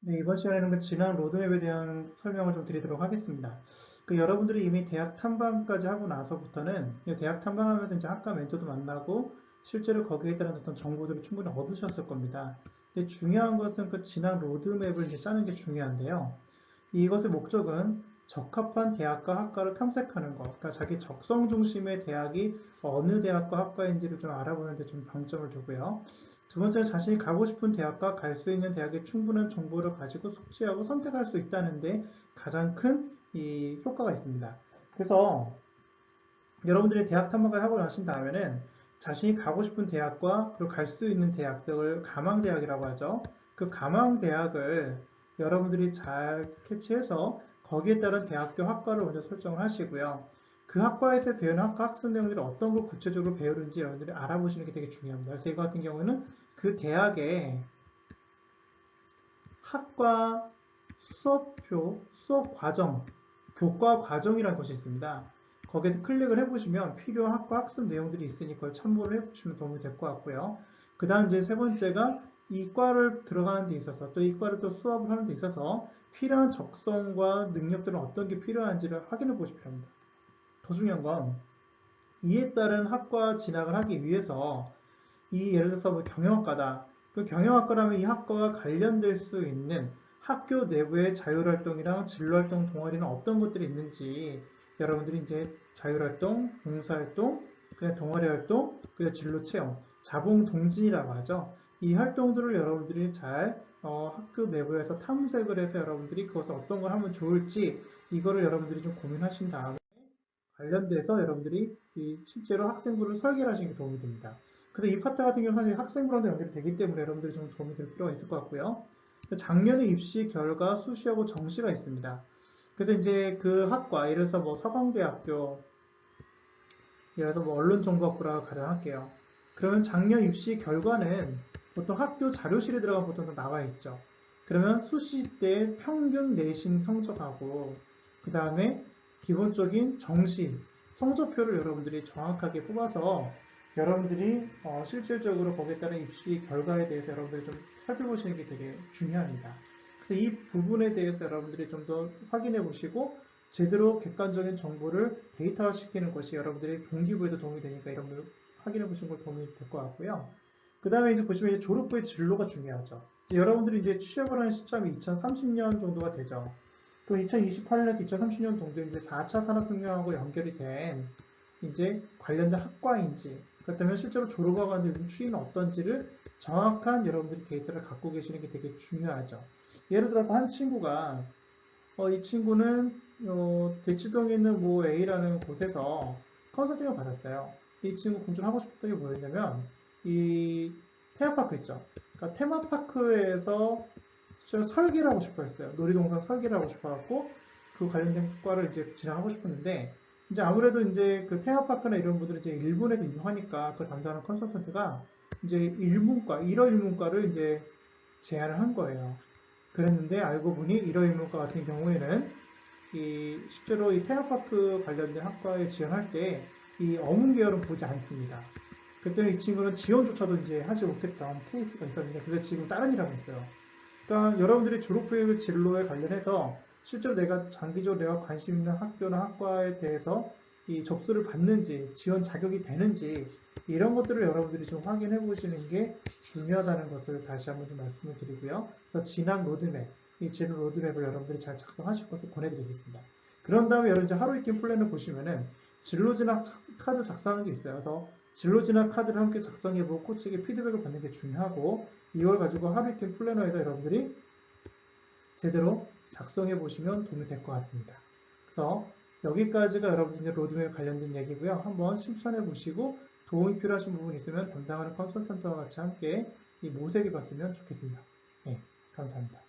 네, 이번 시간에는 그 진학 로드맵에 대한 설명을 좀 드리도록 하겠습니다. 여러분들이 이미 대학 탐방까지 하고 나서부터는 대학 탐방하면서 이제 학과 멘토도 만나고 실제로 거기에 따른 어떤 정보들을 충분히 얻으셨을 겁니다. 근데 중요한 것은 그 진학 로드맵을 이제 짜는 게 중요한데요. 이것의 목적은 적합한 대학과 학과를 탐색하는 것, 그러니까 자기 적성 중심의 대학이 어느 대학과 학과인지를 좀 알아보는 데 좀 방점을 두고요. 두 번째는 자신이 가고 싶은 대학과 갈 수 있는 대학의 충분한 정보를 가지고 숙지하고 선택할 수 있다는데 가장 큰 이 효과가 있습니다. 그래서 여러분들이 대학 탐방을 하고 나신 다음에는 자신이 가고 싶은 대학과 그리고 갈 수 있는 대학들을 가망대학이라고 하죠. 그 가망대학을 여러분들이 잘 캐치해서 거기에 따른 대학교 학과를 먼저 설정을 하시고요. 그 학과에서 배우는 학과 학습 내용들이 어떤 걸 구체적으로 배우는지 여러분들이 알아보시는 게 되게 중요합니다. 그래서 이거 같은 경우는 그 대학의 학과 수업표, 수업 과정, 교과 과정이라는 것이 있습니다. 거기에서 클릭을 해보시면 필요한 학과 학습 내용들이 있으니 그걸 참고를 해보시면 도움이 될 것 같고요. 그 다음 이제 세 번째가 이 과를 들어가는 데 있어서 또 이 과를 또 수업을 하는 데 있어서 필요한 적성과 능력들은 어떤 게 필요한지를 확인해 보시기 바랍니다. 더 중요한 건 이에 따른 학과 진학을 하기 위해서 이 예를 들어서 뭐 경영학과다. 그 경영학과라면 이 학과와 관련될 수 있는 학교 내부의 자율활동이랑 진로활동 동아리는 어떤 것들이 있는지 여러분들이 이제 자율활동, 봉사활동, 그냥 동아리활동, 그냥 진로체험, 자봉동진이라고 하죠. 이 활동들을 여러분들이 잘 학교 내부에서 탐색을 해서 여러분들이 그것을 어떤 걸 하면 좋을지 이거를 여러분들이 좀 고민하신 다음에 관련돼서 여러분들이 실제로 학생부를 설계를 하시는 게 도움이 됩니다. 그래서 이 파트 같은 경우는 사실 학생부랑도 연결이 되기 때문에 여러분들이 좀 도움이 될 필요가 있을 것 같고요. 작년에 입시 결과 수시하고 정시가 있습니다. 그래서 이제 그 학과, 예를 들어서 뭐 서강대학교, 예를 들어서 뭐 언론정보학부라고 가정할게요. 그러면 작년 입시 결과는 보통 학교 자료실에 들어가면 보통 다 나와 있죠. 그러면 수시 때 평균 내신 성적하고 그 다음에 기본적인 정시 성적표를 여러분들이 정확하게 뽑아서 여러분들이 실질적으로 거기에 따른 입시 결과에 대해서 여러분들이 좀 살펴보시는 게 되게 중요합니다. 그래서 이 부분에 대해서 여러분들이 좀 더 확인해 보시고 제대로 객관적인 정보를 데이터화 시키는 것이 여러분들의 동기부여도 도움이 되니까 이런 걸 확인해 보시는 걸 도움이 될 것 같고요. 그 다음에 이제 보시면 이제 졸업 후의 진로가 중요하죠. 여러분들이 이제 취업을 하는 시점이 2030년 정도가 되죠. 그럼 2028년에서 2030년 정도 이제 4차 산업혁명하고 연결이 된 이제 관련된 학과인지 그렇다면 실제로 졸업하고 하는 추이는 어떤지를 정확한 여러분들이 데이터를 갖고 계시는 게 되게 중요하죠. 예를 들어서 한 친구가 이 친구는 대치동에 있는 뭐 A라는 곳에서 컨설팅을 받았어요. 이 친구 군주를 하고 싶었던 게 뭐였냐면 이 테마파크 있죠. 그러니까 테마파크에서 설계를 하고 싶어 했어요. 놀이동산 설계를 하고 싶어 갖고 그 관련된 과를 이제 진행하고 싶었는데 이제 아무래도 이제 그 테마파크나 이런 분들은 이제 일본에서 유명하니까 그 담당하는 컨설턴트가 이제 일문과 일어일문과를 이제 제안을 한 거예요. 그랬는데 알고 보니 일어일문과 같은 경우에는 실제로 이 테마파크 관련된 학과에 지원할 때 이 어문 계열은 보지 않습니다. 그때는 이 친구는 지원조차도 이제 하지 못했던 케이스가 있었는데 그래서 지금 다른 일을 하고 있어요. 그러니까 여러분들이 졸업 후의 진로에 관련해서 실제로 내가 장기적으로 내가 관심 있는 학교나 학과에 대해서 이 접수를 받는지 지원 자격이 되는지 이런 것들을 여러분들이 좀 확인해 보시는 게 중요하다는 것을 다시 한번 좀 말씀을 드리고요. 그래서 진학 로드맵, 이 진학 로드맵을 여러분들이 잘 작성하실 것을 권해드리겠습니다. 그런 다음에 여러분 이제 하루 익힌 플랜을 보시면은 진로 진학 카드 작성하는 게 있어요. 그래서 진로 진학 카드를 함께 작성해보고 코치에게 피드백을 받는 게 중요하고 이걸 가지고 하루 익힌 플래너에다 여러분들이 제대로 작성해 보시면 도움이 될 것 같습니다. 그래서 여기까지가 여러분들의 로드맵 관련된 얘기고요. 한번 실천해 보시고 도움이 필요하신 부분 있으면 담당하는 컨설턴트와 같이 함께 이 모색해 봤으면 좋겠습니다. 네, 감사합니다.